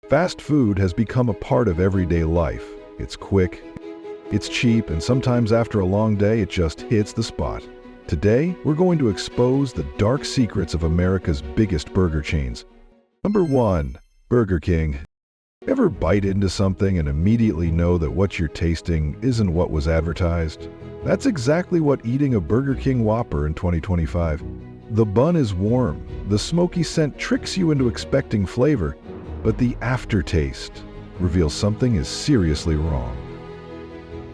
Fast food has become a part of everyday life. It's quick, it's cheap, and sometimes after a long day, it just hits the spot. Today, we're going to expose the dark secrets of America's biggest burger chains. Number 1. Burger King. Ever bite into something and immediately know that what you're tasting isn't what was advertised? That's exactly what eating a Burger King Whopper in 2025. The bun is warm, the smoky scent tricks you into expecting flavor, but the aftertaste reveals something is seriously wrong.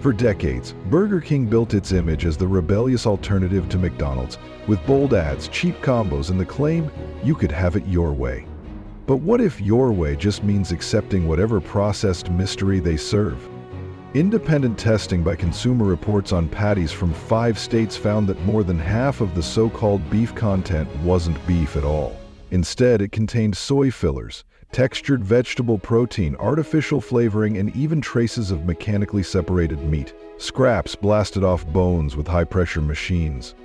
For decades, Burger King built its image as the rebellious alternative to McDonald's, with bold ads, cheap combos, and the claim you could have it your way. But what if your way just means accepting whatever processed mystery they serve? Independent testing by Consumer Reports on patties from 5 states found that more than half of the so-called beef content wasn't beef at all. Instead, it contained soy fillers, textured vegetable protein, artificial flavoring, and even traces of mechanically separated meat. Scraps blasted off bones with high-pressure machines.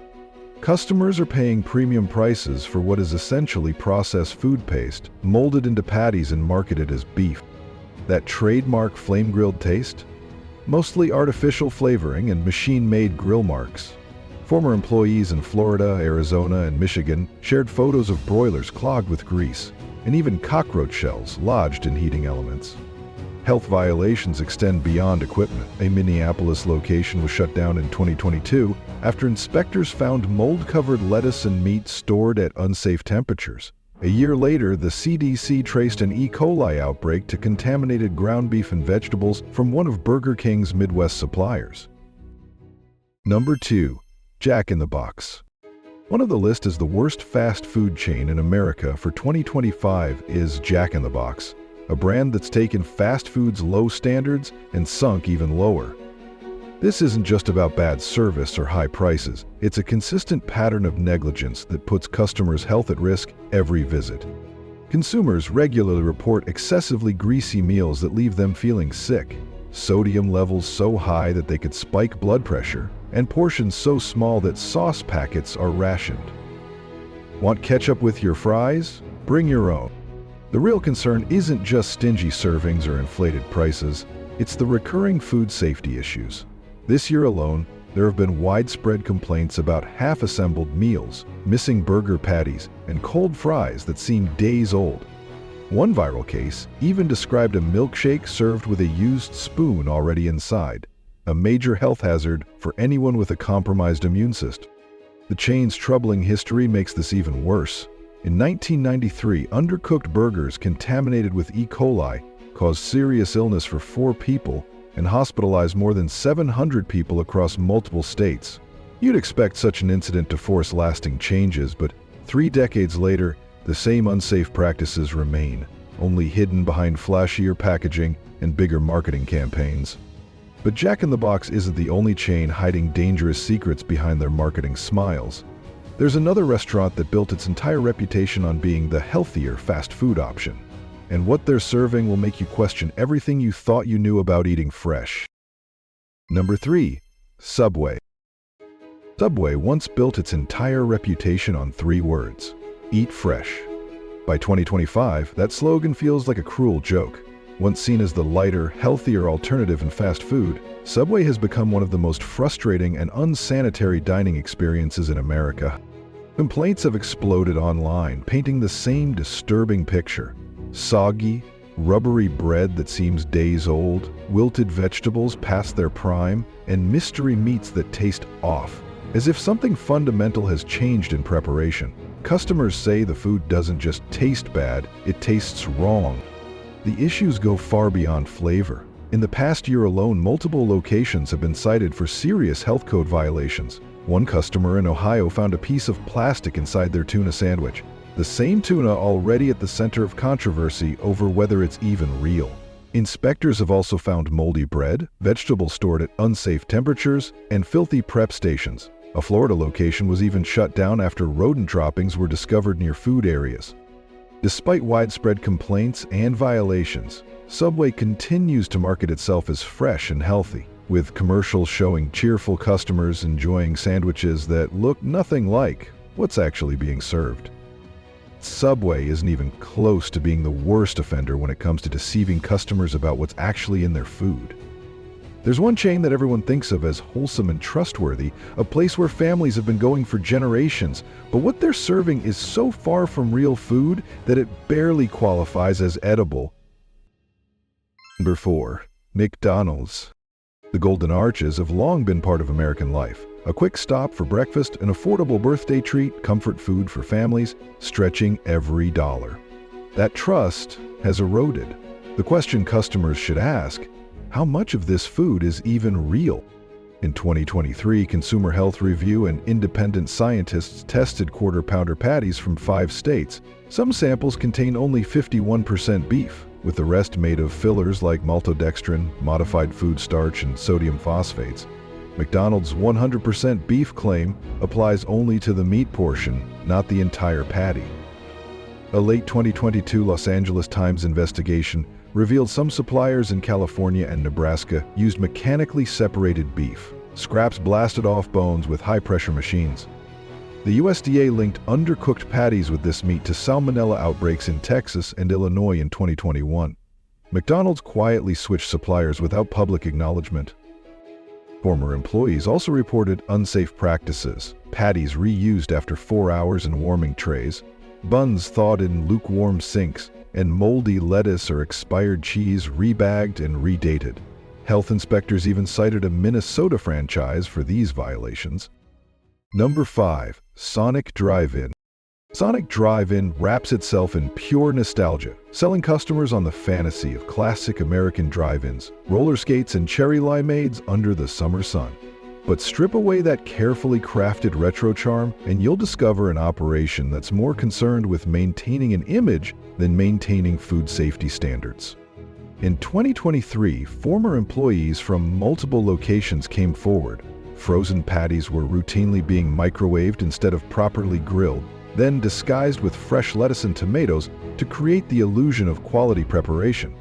Customers are paying premium prices for what is essentially processed food paste, molded into patties and marketed as beef. That trademark flame-grilled taste? Mostly artificial flavoring and machine-made grill marks. Former employees in Florida, Arizona, and Michigan shared photos of broilers clogged with grease, and even cockroach shells lodged in heating elements. Health violations extend beyond equipment. A Minneapolis location was shut down in 2022 after inspectors found mold-covered lettuce and meat stored at unsafe temperatures. A year later, the CDC traced an E. coli outbreak to contaminated ground beef and vegetables from one of Burger King's Midwest suppliers. Number 2. Jack in the Box. One of the list as the worst fast food chain in America for 2025 is Jack in the Box, a brand that's taken fast food's low standards and sunk even lower. This isn't just about bad service or high prices. It's a consistent pattern of negligence that puts customers' health at risk every visit. Consumers regularly report excessively greasy meals that leave them feeling sick, sodium levels so high that they could spike blood pressure, and portions so small that sauce packets are rationed. Want ketchup with your fries? Bring your own. The real concern isn't just stingy servings or inflated prices, it's the recurring food safety issues. This year alone, there have been widespread complaints about half-assembled meals, missing burger patties, and cold fries that seem days old. One viral case even described a milkshake served with a used spoon already inside, a major health hazard for anyone with a compromised immune system. The chain's troubling history makes this even worse. In 1993, undercooked burgers contaminated with E. coli caused serious illness for 4 people and hospitalized more than 700 people across multiple states. You'd expect such an incident to force lasting changes, but 3 decades later, the same unsafe practices remain, only hidden behind flashier packaging and bigger marketing campaigns. But Jack in the Box isn't the only chain hiding dangerous secrets behind their marketing smiles. There's another restaurant that built its entire reputation on being the healthier fast food option. And what they're serving will make you question everything you thought you knew about eating fresh. Number 3. Subway. Subway once built its entire reputation on 3 words: eat fresh. By 2025, that slogan feels like a cruel joke. Once seen as the lighter, healthier alternative in fast food, Subway has become one of the most frustrating and unsanitary dining experiences in America. Complaints have exploded online, painting the same disturbing picture. Soggy, rubbery bread that seems days old, wilted vegetables past their prime, and mystery meats that taste off, as if something fundamental has changed in preparation. Customers say the food doesn't just taste bad, it tastes wrong. The issues go far beyond flavor. In the past year alone, multiple locations have been cited for serious health code violations. One customer in Ohio found a piece of plastic inside their tuna sandwich. The same tuna already at the center of controversy over whether it's even real. Inspectors have also found moldy bread, vegetables stored at unsafe temperatures, and filthy prep stations. A Florida location was even shut down after rodent droppings were discovered near food areas. Despite widespread complaints and violations, Subway continues to market itself as fresh and healthy, with commercials showing cheerful customers enjoying sandwiches that look nothing like what's actually being served. Yet Subway isn't even close to being the worst offender when it comes to deceiving customers about what's actually in their food. There's one chain that everyone thinks of as wholesome and trustworthy, a place where families have been going for generations, but what they're serving is so far from real food that it barely qualifies as edible. Number 4. McDonald's. The Golden Arches have long been part of American life. A quick stop for breakfast, an affordable birthday treat, comfort food for families, stretching every dollar. That trust has eroded. The question customers should ask: how much of this food is even real? In 2023, Consumer Health Review and independent scientists tested Quarter Pounder patties from 5 states. Some samples contain only 51% beef, with the rest made of fillers like maltodextrin, modified food starch, and sodium phosphates. McDonald's 100% beef claim applies only to the meat portion, not the entire patty. A late 2022 Los Angeles Times investigation revealed some suppliers in California and Nebraska used mechanically separated beef, scraps blasted off bones with high-pressure machines. The USDA linked undercooked patties with this meat to salmonella outbreaks in Texas and Illinois in 2021. McDonald's quietly switched suppliers without public acknowledgement. Former employees also reported unsafe practices: patties reused after 4 hours in warming trays, buns thawed in lukewarm sinks, and moldy lettuce or expired cheese rebagged and redated. Health inspectors even cited a Minnesota franchise for these violations. Number 5. Sonic Drive-In. Sonic Drive-In wraps itself in pure nostalgia, selling customers on the fantasy of classic American drive-ins, roller skates, and cherry limeades under the summer sun. But strip away that carefully crafted retro charm, and you'll discover an operation that's more concerned with maintaining an image than maintaining food safety standards. In 2023, former employees from multiple locations came forward. Frozen patties were routinely being microwaved instead of properly grilled, then disguised with fresh lettuce and tomatoes to create the illusion of quality preparation.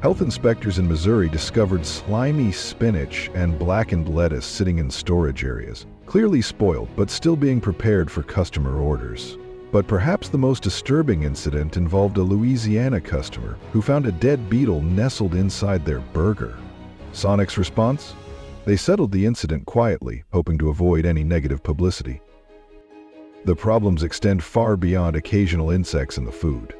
Health inspectors in Missouri discovered slimy spinach and blackened lettuce sitting in storage areas, clearly spoiled but still being prepared for customer orders. But perhaps the most disturbing incident involved a Louisiana customer who found a dead beetle nestled inside their burger. Sonic's response? They settled the incident quietly, hoping to avoid any negative publicity. The problems extend far beyond occasional insects in the food.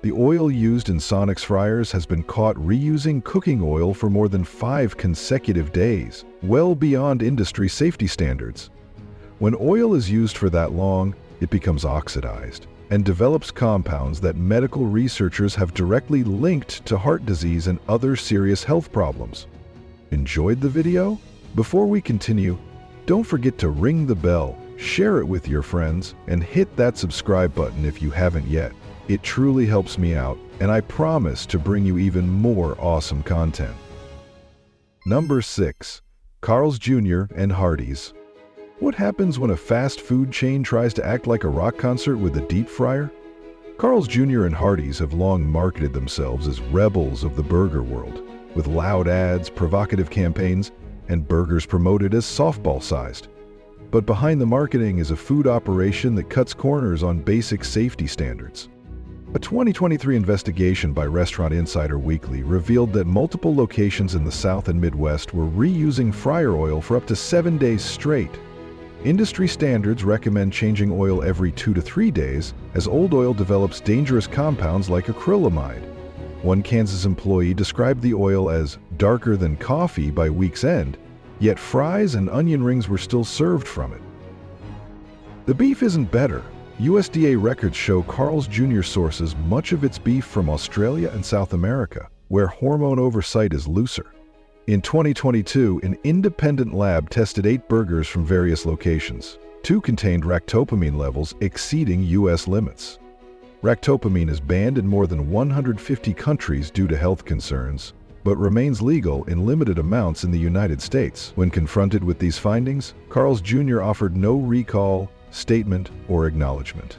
The oil used in Sonic's fryers has been caught reusing cooking oil for more than 5 consecutive days, well beyond industry safety standards. When oil is used for that long, it becomes oxidized and develops compounds that medical researchers have directly linked to heart disease and other serious health problems. Enjoyed the video? Before we continue, don't forget to ring the bell, share it with your friends, and hit that subscribe button if you haven't yet. It truly helps me out, and I promise to bring you even more awesome content. Number 6. Carl's Jr. and Hardee's. What happens when a fast food chain tries to act like a rock concert with a deep fryer? Carl's Jr. and Hardee's have long marketed themselves as rebels of the burger world, with loud ads, provocative campaigns, and burgers promoted as softball-sized. But behind the marketing is a food operation that cuts corners on basic safety standards. A 2023 investigation by Restaurant Insider Weekly revealed that multiple locations in the South and Midwest were reusing fryer oil for up to 7 days straight. Industry standards recommend changing oil every 2 to 3 days, as old oil develops dangerous compounds like acrylamide. One Kansas employee described the oil as darker than coffee by week's end, yet fries and onion rings were still served from it. The beef isn't better. USDA records show Carl's Jr. sources much of its beef from Australia and South America, where hormone oversight is looser. In 2022, an independent lab tested 8 burgers from various locations. 2 contained ractopamine levels exceeding U.S. limits. Ractopamine is banned in more than 150 countries due to health concerns, but remains legal in limited amounts in the United States. When confronted with these findings, Carl's Jr. offered no recall, statement, or acknowledgement.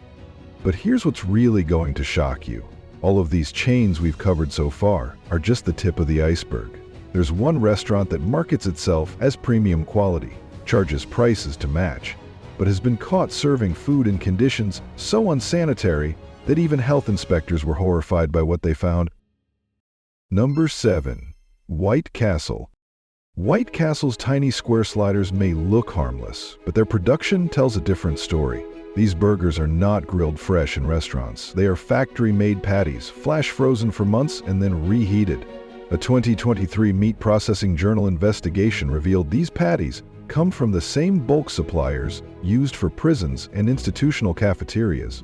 But here's what's really going to shock you. All of these chains we've covered so far are just the tip of the iceberg. There's one restaurant that markets itself as premium quality, charges prices to match, but has been caught serving food in conditions so unsanitary that even health inspectors were horrified by what they found. Number 7. White Castle. White Castle's tiny square sliders may look harmless, but their production tells a different story. These burgers are not grilled fresh in restaurants. They are factory-made patties, flash frozen for months and then reheated. A 2023 Meat Processing Journal investigation revealed these patties come from the same bulk suppliers used for prisons and institutional cafeterias.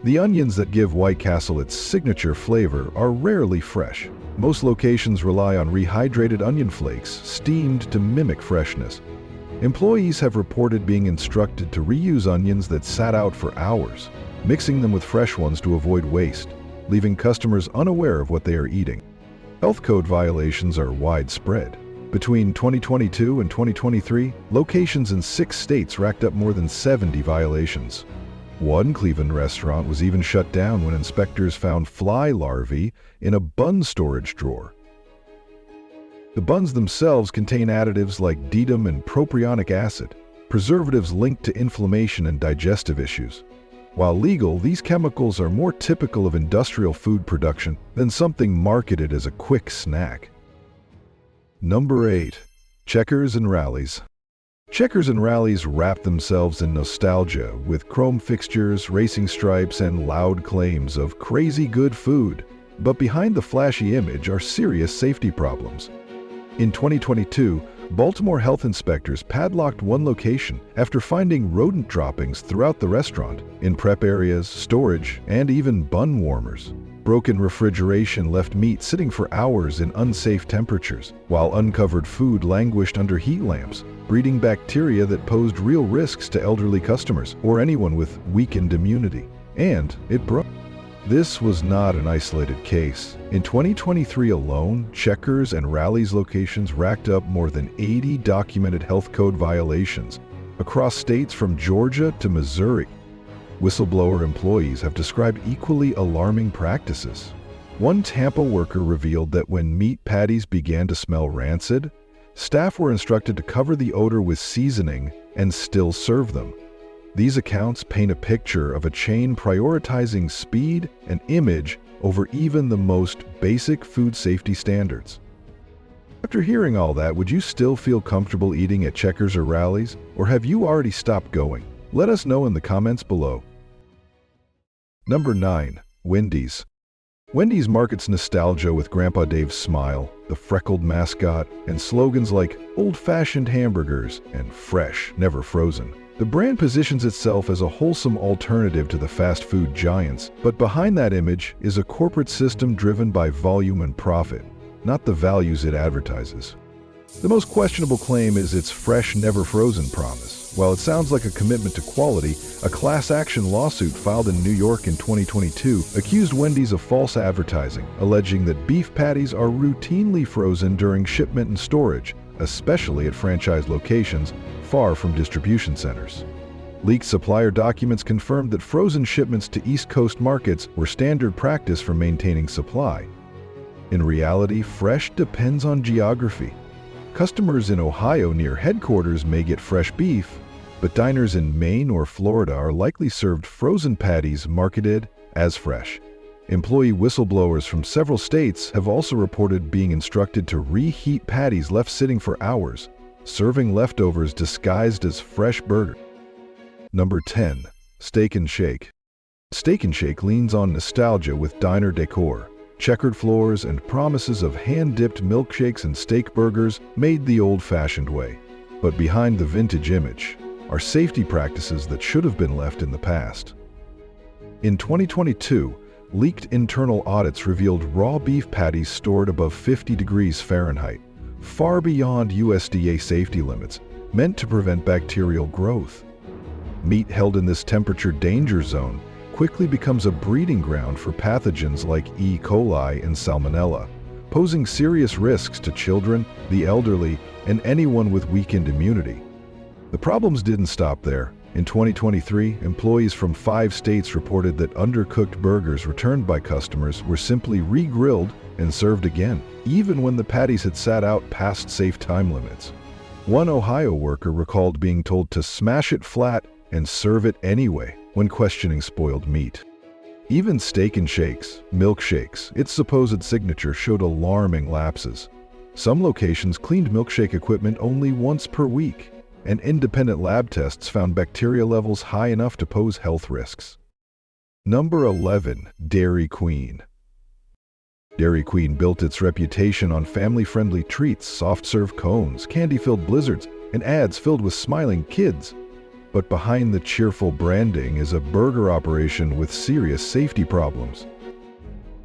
The onions that give White Castle its signature flavor are rarely fresh. Most locations rely on rehydrated onion flakes, steamed to mimic freshness. Employees have reported being instructed to reuse onions that sat out for hours, mixing them with fresh ones to avoid waste, leaving customers unaware of what they are eating. Health code violations are widespread. Between 2022 and 2023, locations in 6 states racked up more than 70 violations. One Cleveland restaurant was even shut down when inspectors found fly larvae in a bun storage drawer. The buns themselves contain additives like dedum and propionic acid, preservatives linked to inflammation and digestive issues. While legal, these chemicals are more typical of industrial food production than something marketed as a quick snack. Number 8. Checkers and Rallies. Checkers and Rallies wrap themselves in nostalgia with chrome fixtures, racing stripes, and loud claims of crazy good food. But behind the flashy image are serious safety problems. In 2022, Baltimore health inspectors padlocked one location after finding rodent droppings throughout the restaurant, in prep areas, storage, and even bun warmers. Broken refrigeration left meat sitting for hours in unsafe temperatures, while uncovered food languished under heat lamps, breeding bacteria that posed real risks to elderly customers or anyone with weakened immunity. And it broke. This was not an isolated case. In 2023 alone, Checkers and Rallies locations racked up more than 80 documented health code violations across states from Georgia to Missouri. Whistleblower employees have described equally alarming practices. One Tampa worker revealed that when meat patties began to smell rancid, staff were instructed to cover the odor with seasoning and still serve them. These accounts paint a picture of a chain prioritizing speed and image over even the most basic food safety standards. After hearing all that, would you still feel comfortable eating at Checkers or Rallies, or have you already stopped going? Let us know in the comments below. Number 9. Wendy's. Wendy's markets nostalgia with Grandpa Dave's smile, the freckled mascot, and slogans like old-fashioned hamburgers and fresh, never frozen. The brand positions itself as a wholesome alternative to the fast food giants, but behind that image is a corporate system driven by volume and profit, not the values it advertises. The most questionable claim is its fresh, never frozen promise. While it sounds like a commitment to quality, a class action lawsuit filed in New York in 2022 accused Wendy's of false advertising, alleging that beef patties are routinely frozen during shipment and storage, especially at franchise locations far from distribution centers. Leaked supplier documents confirmed that frozen shipments to East Coast markets were standard practice for maintaining supply. In reality, fresh depends on geography. Customers in Ohio near headquarters may get fresh beef, but diners in Maine or Florida are likely served frozen patties marketed as fresh. Employee whistleblowers from several states have also reported being instructed to reheat patties left sitting for hours, serving leftovers disguised as fresh burger. Number 10. Steak and Shake. Steak and Shake leans on nostalgia with diner decor. Checkered floors and promises of hand-dipped milkshakes and steak burgers made the old-fashioned way. But behind the vintage image are safety practices that should have been left in the past. In 2022, leaked internal audits revealed raw beef patties stored above 50 degrees Fahrenheit, far beyond USDA safety limits, meant to prevent bacterial growth. Meat held in this temperature danger zone quickly becomes a breeding ground for pathogens like E. coli and Salmonella, posing serious risks to children, the elderly, and anyone with weakened immunity. The problems didn't stop there. In 2023, employees from 5 states reported that undercooked burgers returned by customers were simply re-grilled and served again, even when the patties had sat out past safe time limits. One Ohio worker recalled being told to smash it flat and serve it anyway when questioning spoiled meat. Even Steak and Shakes, milkshakes, its supposed signature, showed alarming lapses. Some locations cleaned milkshake equipment only once per week, and independent lab tests found bacteria levels high enough to pose health risks. Number 11. Dairy Queen. Dairy Queen built its reputation on family-friendly treats, soft-serve cones, candy-filled blizzards, and ads filled with smiling kids. But behind the cheerful branding is a burger operation with serious safety problems.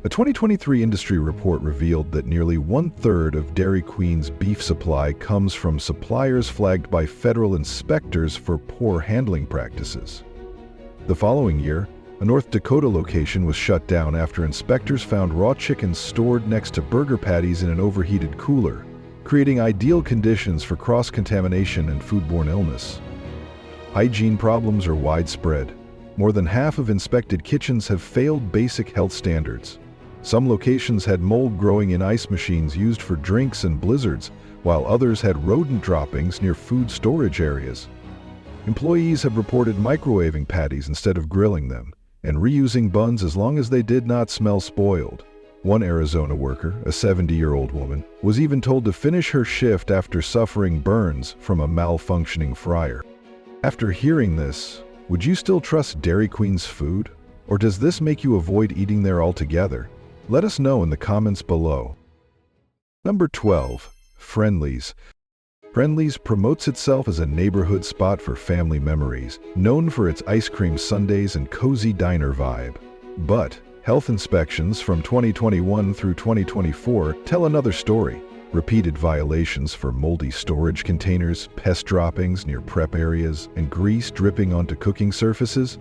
A 2023 industry report revealed that nearly one-third of Dairy Queen's beef supply comes from suppliers flagged by federal inspectors for poor handling practices. The following year, a North Dakota location was shut down after inspectors found raw chicken stored next to burger patties in an overheated cooler, creating ideal conditions for cross-contamination and foodborne illness. Hygiene problems are widespread. More than half of inspected kitchens have failed basic health standards. Some locations had mold growing in ice machines used for drinks and blizzards, while others had rodent droppings near food storage areas. Employees have reported microwaving patties instead of grilling them, and reusing buns as long as they did not smell spoiled. One Arizona worker, a 70-year-old woman, was even told to finish her shift after suffering burns from a malfunctioning fryer. After hearing this, would you still trust Dairy Queen's food? Or does this make you avoid eating there altogether? Let us know in the comments below. Number 12. Friendly's. Friendly's promotes itself as a neighborhood spot for family memories, known for its ice cream sundaes and cozy diner vibe. But health inspections from 2021 through 2024 tell another story. Repeated violations for moldy storage containers, pest droppings near prep areas, and grease dripping onto cooking surfaces.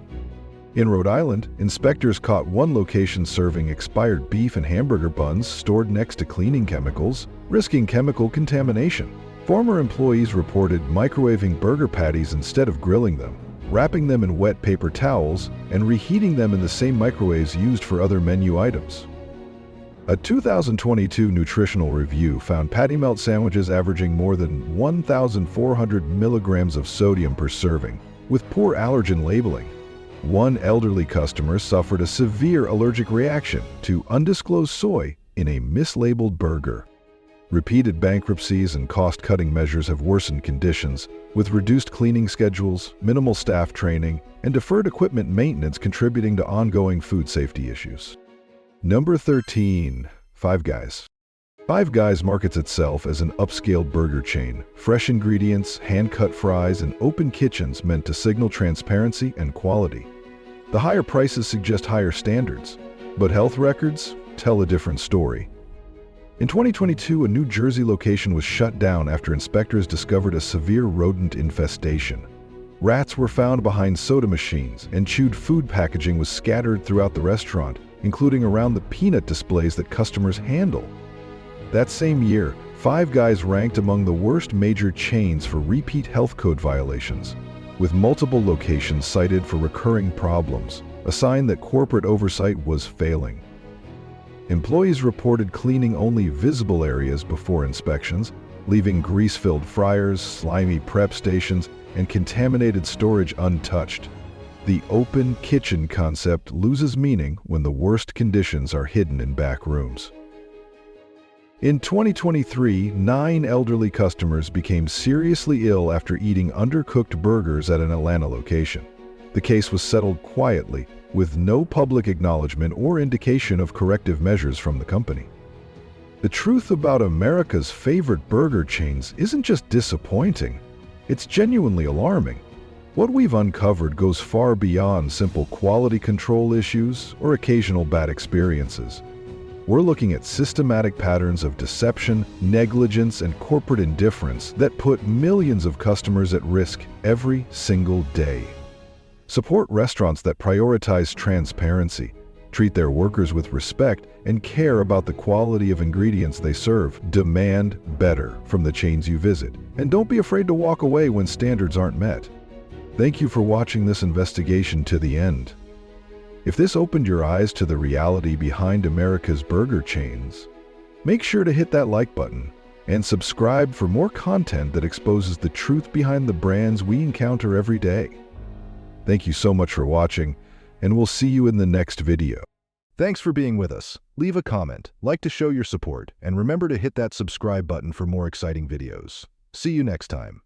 In Rhode Island, inspectors caught one location serving expired beef and hamburger buns stored next to cleaning chemicals, risking chemical contamination. Former employees reported microwaving burger patties instead of grilling them, wrapping them in wet paper towels, and reheating them in the same microwaves used for other menu items. A 2022 nutritional review found patty melt sandwiches averaging more than 1,400 milligrams of sodium per serving, with poor allergen labeling. One elderly customer suffered a severe allergic reaction to undisclosed soy in a mislabeled burger. Repeated bankruptcies and cost-cutting measures have worsened conditions, with reduced cleaning schedules, minimal staff training, and deferred equipment maintenance contributing to ongoing food safety issues. Number 13. Five Guys. Five Guys markets itself as an upscale burger chain. Fresh ingredients, hand-cut fries, and open kitchens meant to signal transparency and quality. The higher prices suggest higher standards, but health records tell a different story. In 2022, a New Jersey location was shut down after inspectors discovered a severe rodent infestation. Rats were found behind soda machines, and chewed food packaging was scattered throughout the restaurant, including around the peanut displays that customers handle. That same year, Five Guys ranked among the worst major chains for repeat health code violations, with multiple locations cited for recurring problems, a sign that corporate oversight was failing. Employees reported cleaning only visible areas before inspections, leaving grease-filled fryers, slimy prep stations, and contaminated storage untouched. The open kitchen concept loses meaning when the worst conditions are hidden in back rooms. In 2023, 9 elderly customers became seriously ill after eating undercooked burgers at an Atlanta location. The case was settled quietly, with no public acknowledgement or indication of corrective measures from the company. The truth about America's favorite burger chains isn't just disappointing, it's genuinely alarming. What we've uncovered goes far beyond simple quality control issues or occasional bad experiences. We're looking at systematic patterns of deception, negligence, and corporate indifference that put millions of customers at risk every single day. Support restaurants that prioritize transparency, treat their workers with respect, and care about the quality of ingredients they serve. Demand better from the chains you visit, and don't be afraid to walk away when standards aren't met. Thank you for watching this investigation to the end. If this opened your eyes to the reality behind America's burger chains, make sure to hit that like button and subscribe for more content that exposes the truth behind the brands we encounter every day. Thank you so much for watching, and we'll see you in the next video. Thanks for being with us. Leave a comment, like to show your support, and remember to hit that subscribe button for more exciting videos. See you next time.